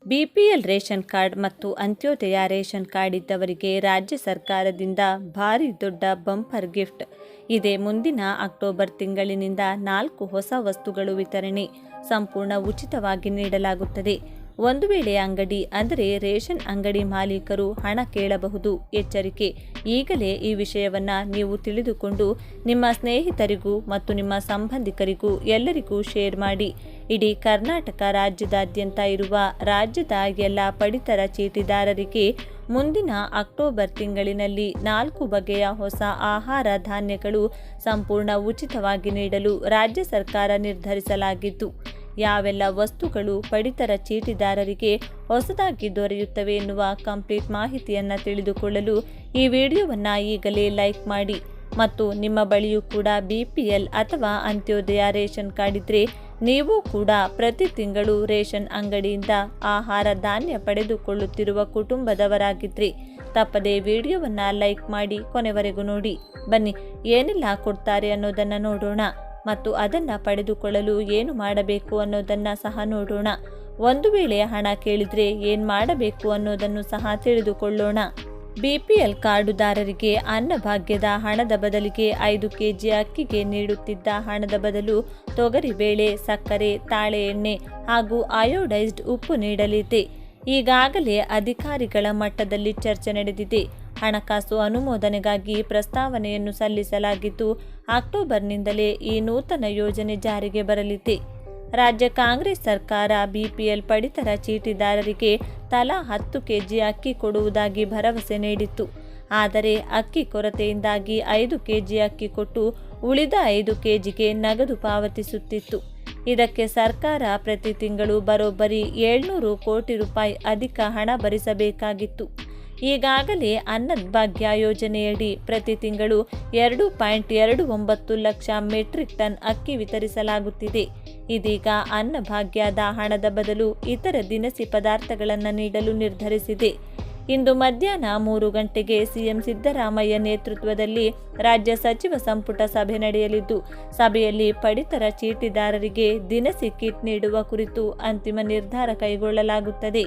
BPL ration card ಮತ್ತು Antyodaya ration card ಇದ್ದವರಿಗೆ ರಾಜ್ಯ ಸರ್ಕಾರದಿಂದ ಭಾರಿ ದೊಡ್ಡ ಬಂಪರ್ ಗಿಫ್ಟ್ ಇದೆ. ಮುಂದಿನ ಅಕ್ಟೋಬರ್ ತಿಂಗಳಿನಿಂದ 4 ಹೊಸ ವಸ್ತುಗಳು ವಿತರಣೆ ಸಂಪೂರ್ಣ ಉಚಿತವಾಗಿ ನೀಡಲಾಗುತ್ತದೆ. ಒಂದು ವೇಳೆ ಅಂಗಡಿ ಅಂದರೆ ರೇಷನ್ ಅಂಗಡಿ ಮಾಲೀಕರು ಹಣ ಕೇಳಬಹುದು. ಎಚ್ಚರಿಕೆ, ಈಗಲೇ ಈ ವಿಷಯವನ್ನು ನೀವು ತಿಳಿದುಕೊಂಡು ನಿಮ್ಮ ಸ್ನೇಹಿತರಿಗೂ ಮತ್ತು ನಿಮ್ಮ ಸಂಬಂಧಿಕರಿಗೂ ಎಲ್ಲರಿಗೂ ಶೇರ್ ಮಾಡಿ. ಇಡೀ ಕರ್ನಾಟಕ ರಾಜ್ಯದಾದ್ಯಂತ ಇರುವ ರಾಜ್ಯದ ಎಲ್ಲ ಪಡಿತರ ಚೀಟಿದಾರರಿಗೆ ಮುಂದಿನ ಅಕ್ಟೋಬರ್ ತಿಂಗಳಿನಲ್ಲಿ 4 ಬಗೆಯ ಹೊಸ ಆಹಾರ ಧಾನ್ಯಗಳು ಸಂಪೂರ್ಣ ಉಚಿತವಾಗಿ ನೀಡಲು ರಾಜ್ಯ ಸರ್ಕಾರ ನಿರ್ಧರಿಸಲಾಗಿದ್ದು, ಯಾವೆಲ್ಲ ವಸ್ತುಗಳು ಪಡಿತರ ಚೀಟಿದಾರರಿಗೆ ಹೊಸದಾಗಿ ದೊರೆಯುತ್ತವೆ ಎನ್ನುವ ಕಂಪ್ಲೀಟ್ ಮಾಹಿತಿಯನ್ನು ತಿಳಿದುಕೊಳ್ಳಲು ಈ ವಿಡಿಯೋವನ್ನು ಈಗಲೇ ಲೈಕ್ ಮಾಡಿ. ಮತ್ತು ನಿಮ್ಮ ಬಳಿಯೂ ಕೂಡ ಬಿಪಿಎಲ್ ಅಥವಾ ಅಂತ್ಯೋದಯ ರೇಷನ್ ಕಾರ್ಡ್ ಇದ್ದರೆ ನೀವು ಕೂಡ ಪ್ರತಿ ತಿಂಗಳು ರೇಷನ್ ಅಂಗಡಿಯಿಂದ ಆಹಾರ ಧಾನ್ಯ ಪಡೆದುಕೊಳ್ಳುತ್ತಿರುವ ಕುಟುಂಬದವರಾಗಿದ್ದರೆ ತಪ್ಪದೇ ವಿಡಿಯೋವನ್ನು ಲೈಕ್ ಮಾಡಿ ಕೊನೆವರೆಗೂ ನೋಡಿ. ಬನ್ನಿ, ಏನೆಲ್ಲ ಕೊಡ್ತಾರೆ ಅನ್ನೋದನ್ನು ನೋಡೋಣ ಮತ್ತು ಅದನ್ನು ಪಡೆದುಕೊಳ್ಳಲು ಏನು ಮಾಡಬೇಕು ಅನ್ನೋದನ್ನು ಸಹ ನೋಡೋಣ. ಒಂದು ವೇಳೆ ಹಣ ಕೇಳಿದರೆ ಏನು ಮಾಡಬೇಕು ಅನ್ನೋದನ್ನು ಸಹ ತಿಳಿದುಕೊಳ್ಳೋಣ. ಬಿಪಿಎಲ್ ಕಾರ್ಡುದಾರರಿಗೆ ಅನ್ನಭಾಗ್ಯದ ಹಣದ ಬದಲಿಗೆ 5 ಕೆಜಿ ಅಕ್ಕಿಗೆ ನೀಡುತ್ತಿದ್ದ ಹಣದ ಬದಲು ತೊಗರಿಬೇಳೆ, ಸಕ್ಕರೆ, ತಾಳೆ ಎಣ್ಣೆ ಹಾಗೂ ಅಯೋಡೈಸ್ಡ್ ಉಪ್ಪು ನೀಡಲಿದೆ. ಈಗಾಗಲೇ ಅಧಿಕಾರಿಗಳ ಮಟ್ಟದಲ್ಲಿ ಚರ್ಚೆ ನಡೆದಿದೆ. ಹಣಕಾಸು ಅನುಮೋದನೆಗಾಗಿ ಪ್ರಸ್ತಾವನೆಯನ್ನು ಸಲ್ಲಿಸಲಾಗಿದ್ದು, ಅಕ್ಟೋಬರ್ನಿಂದಲೇ ಈ ನೂತನ ಯೋಜನೆ ಜಾರಿಗೆ ಬರಲಿದೆ. ರಾಜ್ಯ ಕಾಂಗ್ರೆಸ್ ಸರ್ಕಾರ ಬಿಪಿಎಲ್ ಪಡಿತರ ಚೀಟಿದಾರರಿಗೆ ತಲಾ 10 ಕೆಜಿ ಅಕ್ಕಿ ಕೊಡುವುದಾಗಿ ಭರವಸೆ ನೀಡಿತ್ತು. ಆದರೆ ಅಕ್ಕಿ ಕೊರತೆಯಿಂದಾಗಿ 5 ಕೆಜಿ ಅಕ್ಕಿ ಕೊಟ್ಟು ಉಳಿದ 5 ಕೆಜಿಗೆ ನಗದು ಪಾವತಿಸುತ್ತಿತ್ತು. ಇದಕ್ಕೆ ಸರ್ಕಾರ ಪ್ರತಿ ತಿಂಗಳು ಬರೋಬ್ಬರಿ 700 ಕೋಟಿ ರೂಪಾಯಿ ಅಧಿಕ ಹಣ ಭರಿಸಬೇಕಾಗಿತ್ತು. ಈಗಾಗಲೇ ಅನ್ನಭಾಗ್ಯ ಯೋಜನೆಯಡಿ ಪ್ರತಿ ತಿಂಗಳು 2.29 ಲಕ್ಷ ಮೆಟ್ರಿಕ್ ಟನ್ ಅಕ್ಕಿ ವಿತರಿಸಲಾಗುತ್ತಿದೆ. ಇದೀಗ ಅನ್ನಭಾಗ್ಯದ ಹಣದ ಬದಲು ಇತರ ದಿನಸಿ ಪದಾರ್ಥಗಳನ್ನು ನೀಡಲು ನಿರ್ಧರಿಸಿದೆ. ಇಂದು ಮಧ್ಯಾಹ್ನ 3 ಗಂಟೆಗೆ ಸಿಎಂ ಸಿದ್ದರಾಮಯ್ಯ ನೇತೃತ್ವದಲ್ಲಿ ರಾಜ್ಯ ಸಚಿವ ಸಂಪುಟ ಸಭೆ ನಡೆಯಲಿದ್ದು, ಸಭೆಯಲ್ಲಿ ಪಡಿತರ ಚೀಟಿದಾರರಿಗೆ ದಿನಸಿ ಕಿಟ್ ನೀಡುವ ಕುರಿತು ಅಂತಿಮ ನಿರ್ಧಾರ ಕೈಗೊಳ್ಳಲಾಗುತ್ತದೆ.